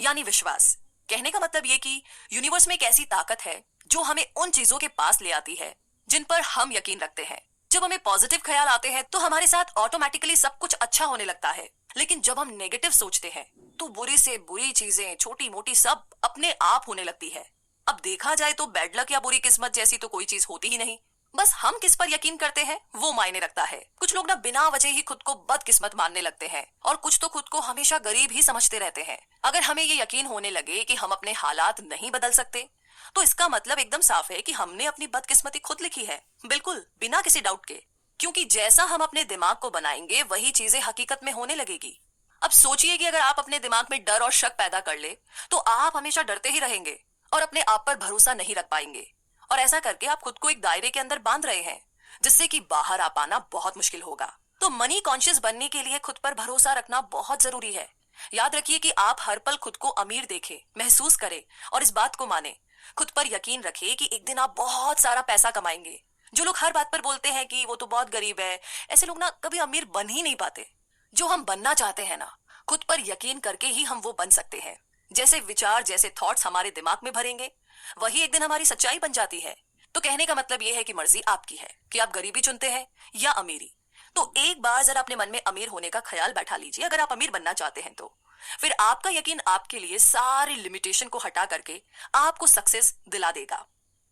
यानी विश्वास। कहने का मतलब ये कि यूनिवर्स में एक ऐसी ताकत है जो हमें उन चीजों के पास ले आती है जिन पर हम यकीन रखते हैं। जब हमें पॉजिटिव ख्याल आते हैं तो हमारे साथ ऑटोमेटिकली सब कुछ अच्छा होने लगता है, लेकिन जब हम नेगेटिव सोचते हैं तो बुरी से बुरी चीजें छोटी मोटी सब अपने आप होने लगती है। अब देखा जाए तो बैड लक या बुरी किस्मत जैसी तो कोई चीज होती ही नहीं, बस हम किस पर यकीन करते हैं वो मायने रखता है। कुछ लोग ना बिना वजह ही खुद को बदकिस्मत मानने लगते हैं और कुछ तो खुद को हमेशा गरीब ही समझते रहते हैं। अगर हमें ये यकीन होने लगे कि हम अपने हालात नहीं बदल सकते, तो इसका मतलब एकदम साफ है कि हमने अपनी बदकिस्मती खुद लिखी है, बिल्कुल बिना किसी डाउट के। क्योंकि जैसा हम अपने दिमाग को बनाएंगे वही चीजें हकीकत में होने लगेगी। अब सोचिए कि अगर आप अपने दिमाग में डर और शक पैदा कर ले तो आप हमेशा डरते ही रहेंगे और अपने आप पर भरोसा नहीं रख पाएंगे, और ऐसा करके आप खुद को एक दायरे के अंदर बांध रहे हैं जिससे कि बाहर आ पाना बहुत मुश्किल होगा। तो मनी कॉन्शियस बनने के लिए खुद पर भरोसा रखना बहुत जरूरी है। याद रखिए कि आप हर पल खुद को अमीर देखें, महसूस करें और इस बात को माने। खुद पर यकीन रखिए कि एक दिन आप बहुत सारा पैसा कमाएंगे। जो लोग हर बात पर बोलते हैं कि वो तो बहुत गरीब है, ऐसे लोग ना कभी अमीर बन ही नहीं पाते। जो हम बनना चाहते हैं ना, खुद पर यकीन करके ही हम वो बन सकते हैं। जैसे विचार, जैसे थॉट्स हमारे दिमाग में भरेंगे वही एक दिन हमारी सच्चाई बन जाती है। तो कहने का मतलब यह है कि मर्जी आपकी है कि आप गरीबी चुनते हैं या अमीरी। तो एक बार जरा अपने मन में अमीर होने का ख्याल बैठा लीजिए, अगर आप अमीर बनना चाहते हैं तो। फिर आपका यकीन आपके लिए सारी लिमिटेशन को हटा करके आपको सक्सेस दिला देगा।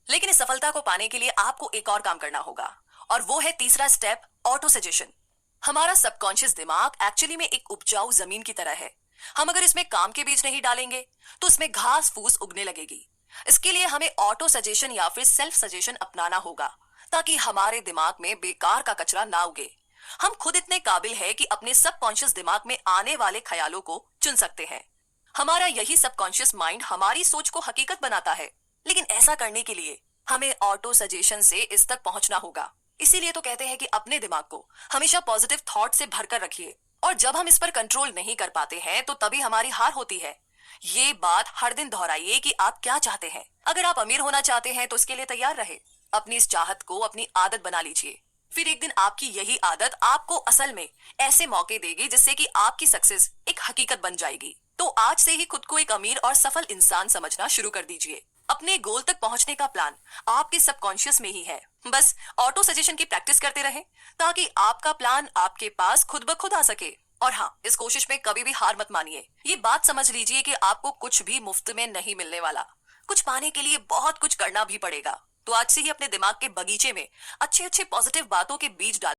लेकिन इस सफलता को पाने के लिए आपको एक और काम करना होगा, और वो है तीसरा स्टेप, ऑटो सजेशन। हमारा सबकॉन्शियस दिमाग एक्चुअली में एक उपजाऊ जमीन की तरह है। हम अगर इसमें काम के बीज नहीं डालेंगे तो इसमें घास फूस उगने लगेगी। इसके लिए हमें ऑटो सजेशन या फिर सेल्फ सजेशन अपनाना होगा, ताकि हमारे दिमाग में बेकार का कचरा ना उगे। हम खुद इतने काबिल है कि अपने सबकॉन्शियस दिमाग में आने वाले ख्यालों को चुन सकते हैं। हमारा यही सबकॉन्शियस माइंड हमारी सोच को हकीकत बनाता है, लेकिन ऐसा करने के लिए हमें ऑटो सजेशन से इस तक पहुंचना होगा। इसीलिए तो कहते हैं कि अपने दिमाग को हमेशा पॉजिटिव थॉट से भरकर रखिए, और जब हम इस पर कंट्रोल नहीं कर पाते हैं तो तभी हमारी हार होती है। ये बात हर दिन दोहराइए कि आप क्या चाहते हैं। अगर आप अमीर होना चाहते हैं तो इसके लिए तैयार रहे। अपनी इस चाहत को अपनी आदत बना लीजिए। फिर एक दिन आपकी यही आदत आपको असल में ऐसे मौके देगी जिससे कि आपकी सक्सेस एक हकीकत बन जाएगी। तो आज से ही खुद को एक अमीर और सफल इंसान समझना शुरू कर दीजिए। अपने गोल तक पहुंचने का प्लान आपके सबकॉन्शियस में ही है। बस ऑटो सजेशन की प्रैक्टिस करते रहें ताकि आपका प्लान आपके पास खुद ब खुद आ सके। और हाँ, इस कोशिश में कभी भी हार मत मानिए। ये बात समझ लीजिए कि आपको कुछ भी मुफ्त में नहीं मिलने वाला। कुछ पाने के लिए बहुत कुछ करना भी पड़ेगा। तो आज से ही अपने दिमाग के बगीचे में अच्छे अच्छे पॉजिटिव बातों के बीज डाल